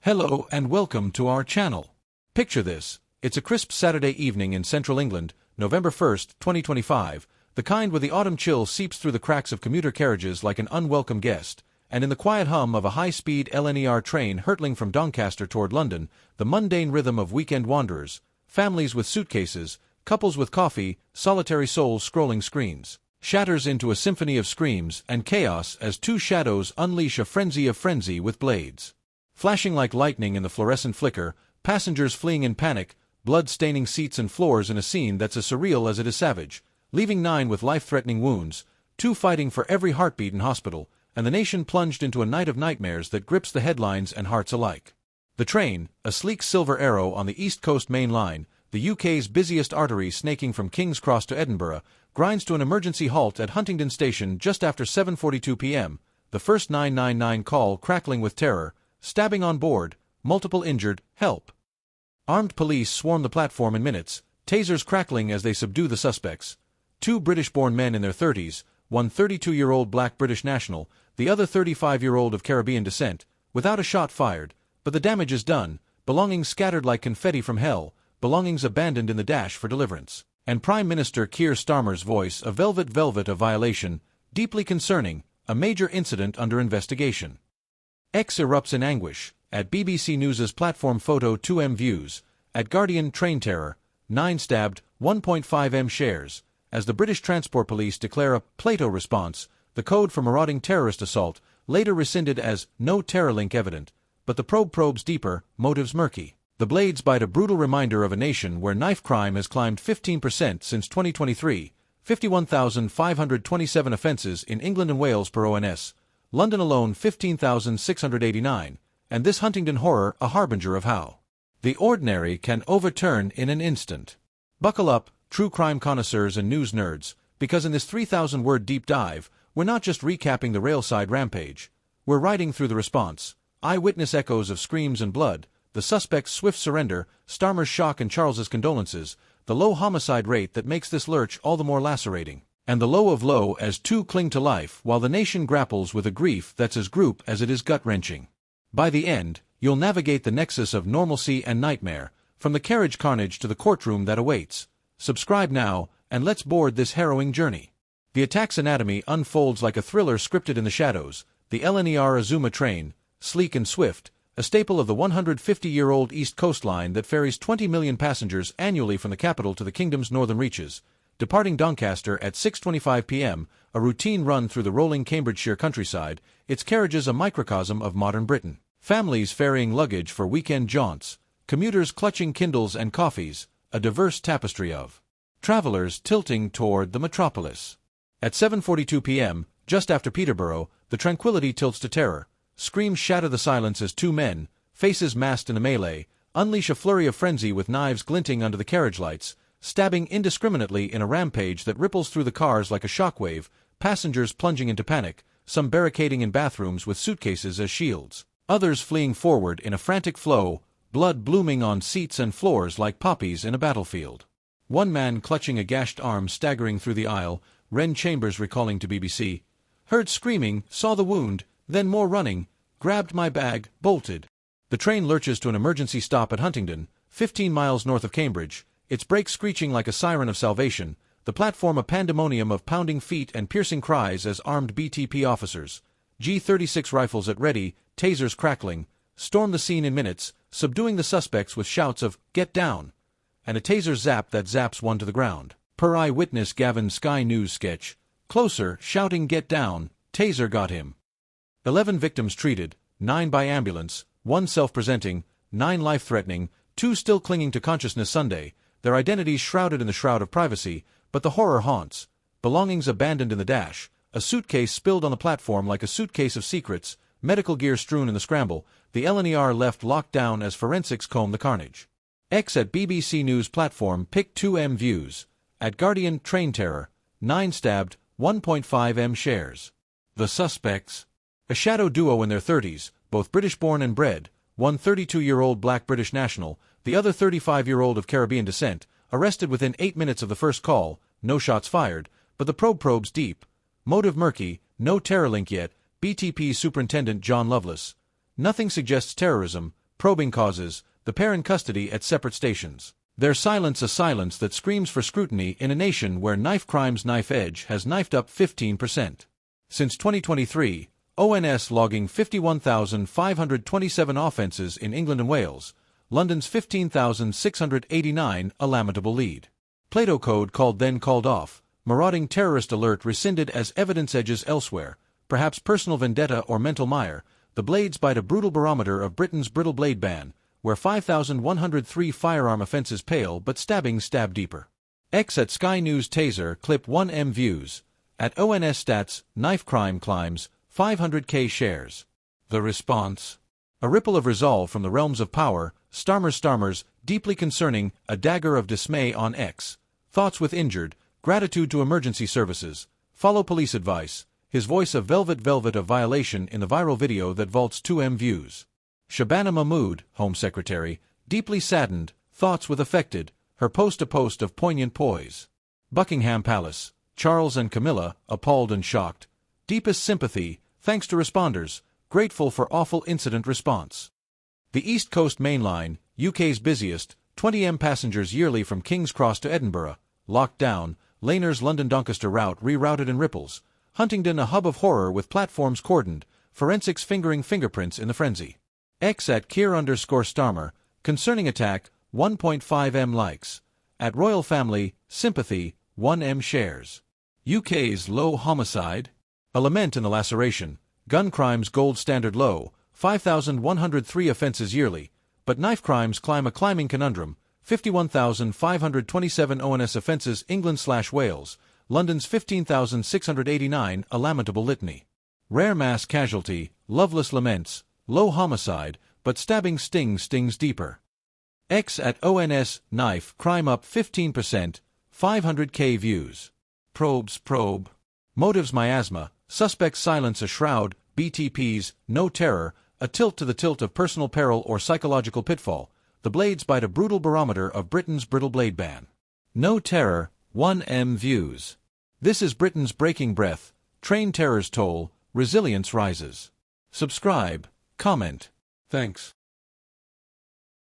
Hello and welcome to our channel. Picture this. It's a crisp Saturday evening in central England, November 1st, 2025, the kind where the autumn chill seeps through the cracks of commuter carriages like an unwelcome guest, and in the quiet hum of a high-speed LNER train hurtling from Doncaster toward London, the mundane rhythm of weekend wanderers, families with suitcases, couples with coffee, solitary souls scrolling screens, shatters into a symphony of screams and chaos as two shadows unleash a frenzy of frenzy with blades. Flashing like lightning in the fluorescent flicker, passengers fleeing in panic, blood-staining seats and floors in a scene that's as surreal as it is savage, leaving 9 with life-threatening wounds, 2 fighting for every heartbeat in hospital, and the nation plunged into a night of nightmares that grips the headlines and hearts alike. The train, a sleek silver arrow on the East Coast Main Line, the UK's busiest artery snaking from King's Cross to Edinburgh, grinds to an emergency halt at Huntingdon Station just after 7:42 p.m., the first 999 call crackling with terror, stabbing on board, multiple injured, help. Armed police swarm the platform in minutes, tasers crackling as they subdue the suspects. 2 British-born men in their 30s, one 32-year-old black British national, the other 35-year-old of Caribbean descent, without a shot fired, but the damage is done, belongings scattered like confetti from hell, belongings abandoned in the dash for deliverance. And Prime Minister Keir Starmer's voice, a velvet of violation, deeply concerning, a major incident under investigation. X erupts in anguish, at BBC News's platform photo 2M views, at Guardian train terror, 9 stabbed, 1.5M shares, as the British Transport Police declare a Plato response, the code for marauding terrorist assault, later rescinded as no terror link evident, but the probe probes deeper, motives murky. The blades bite, a brutal reminder of a nation where knife crime has climbed 15% since 2023, 51,527 offences in England and Wales per ONS, London alone 15,689, and this Huntingdon horror a harbinger of how the ordinary can overturn in an instant. Buckle up, true crime connoisseurs and news nerds, because in this 3,000-word deep dive, we're not just recapping the railside rampage. We're riding through the response, eyewitness echoes of screams and blood, the suspect's swift surrender, Starmer's shock and Charles's condolences, the low homicide rate that makes this lurch all the more lacerating, and the low of low as 2 cling to life while the nation grapples with a grief that's as group as it is gut-wrenching. By the end, you'll navigate the nexus of normalcy and nightmare, from the carriage carnage to the courtroom that awaits. Subscribe now, and let's board this harrowing journey. The attack's anatomy unfolds like a thriller scripted in the shadows, the LNER Azuma train, sleek and swift, a staple of the 150-year-old East Coast Line that ferries 20 million passengers annually from the capital to the kingdom's northern reaches. Departing Doncaster at 6:25 p.m., a routine run through the rolling Cambridgeshire countryside, its carriages a microcosm of modern Britain. Families ferrying luggage for weekend jaunts, commuters clutching Kindles and coffees, a diverse tapestry of travellers tilting toward the metropolis. At 7:42 p.m., just after Peterborough, the tranquility tilts to terror. Screams shatter the silence as 2 men, faces masked in a melee, unleash a flurry of frenzy with knives glinting under the carriage lights, stabbing indiscriminately in a rampage that ripples through the cars like a shockwave, passengers plunging into panic, some barricading in bathrooms with suitcases as shields, others fleeing forward in a frantic flow, blood blooming on seats and floors like poppies in a battlefield. One man clutching a gashed arm staggering through the aisle, Ren Chambers recalling to BBC, "Heard screaming, saw the wound, then more running, grabbed my bag, bolted." The train lurches to an emergency stop at Huntingdon, 15 miles north of Cambridge, its brakes screeching like a siren of salvation, the platform a pandemonium of pounding feet and piercing cries as armed BTP officers, G36 rifles at ready, tasers crackling, storm the scene in minutes, subduing the suspects with shouts of, "Get down!" and a taser zap that zaps one to the ground. Per Eyewitness Gavin's Sky News sketch, closer, shouting "Get down," taser got him. 11 victims treated, 9 by ambulance, 1 self-presenting, 9 life-threatening, 2 still clinging to consciousness Sunday, their identities shrouded in the shroud of privacy, but the horror haunts, belongings abandoned in the dash, a suitcase spilled on the platform like a suitcase of secrets, medical gear strewn in the scramble, the LNER left locked down as forensics comb the carnage. X at BBC News platform pick 2M views, at Guardian train terror, 9 stabbed, 1.5M shares. The suspects, a shadow duo in their 30s, both British-born and bred, one 32-year-old black British national, the other 35-year-old of Caribbean descent, arrested within 8 minutes of the first call, no shots fired, but the probes deep, motive murky, no terror link yet, BTP Superintendent John Loveless. Nothing suggests terrorism, probing causes, the pair in custody at separate stations. Their silence a silence that screams for scrutiny in a nation where knife crime's knife edge has knifed up 15%. Since 2023, ONS logging 51,527 offences in England and Wales, London's 15,689 a lamentable lead. Plato code called off, marauding terrorist alert rescinded as evidence edges elsewhere, perhaps personal vendetta or mental mire, the blades bite a brutal barometer of Britain's brittle blade ban, where 5,103 firearm offences pale but stabbings stab deeper. X at Sky News Taser clip 1M views. At ONS stats, knife crime climbs, 500k shares. The response? A ripple of resolve from the realms of power, Starmer's, deeply concerning, a dagger of dismay on X. Thoughts with injured, gratitude to emergency services, follow police advice, his voice of velvet of violation in the viral video that vaults 2M views. Shabana Mahmood, Home Secretary, deeply saddened, thoughts with affected, her post a post of poignant poise. Buckingham Palace, Charles and Camilla, appalled and shocked. Deepest sympathy, thanks to responders, grateful for awful incident response. The East Coast Main Line, UK's busiest, 20M passengers yearly from King's Cross to Edinburgh, locked down, LNER's London Doncaster route rerouted in ripples, Huntingdon a hub of horror with platforms cordoned, forensics fingering fingerprints in the frenzy. X at Keir_Starmer, concerning attack, 1.5M likes. At Royal Family, sympathy, 1M shares. UK's low homicide? A lament in the laceration, gun crimes gold standard low, 5,103 offences yearly, but knife crimes climb a climbing conundrum, 51,527 ONS offences England/Wales, London's 15,689 a lamentable litany. Rare mass casualty, loveless laments, low homicide, but stabbing stings deeper. X at ONS, knife crime up 15%, 500k views. Probe. Motives miasma, suspects silence a shroud, BTPs, no terror, a tilt to the tilt of personal peril or psychological pitfall, the blades bite a brutal barometer of Britain's brittle blade ban. No terror, 1M views. This is Britain's breaking breath, train terror's toll, resilience rises. Subscribe, comment. Thanks.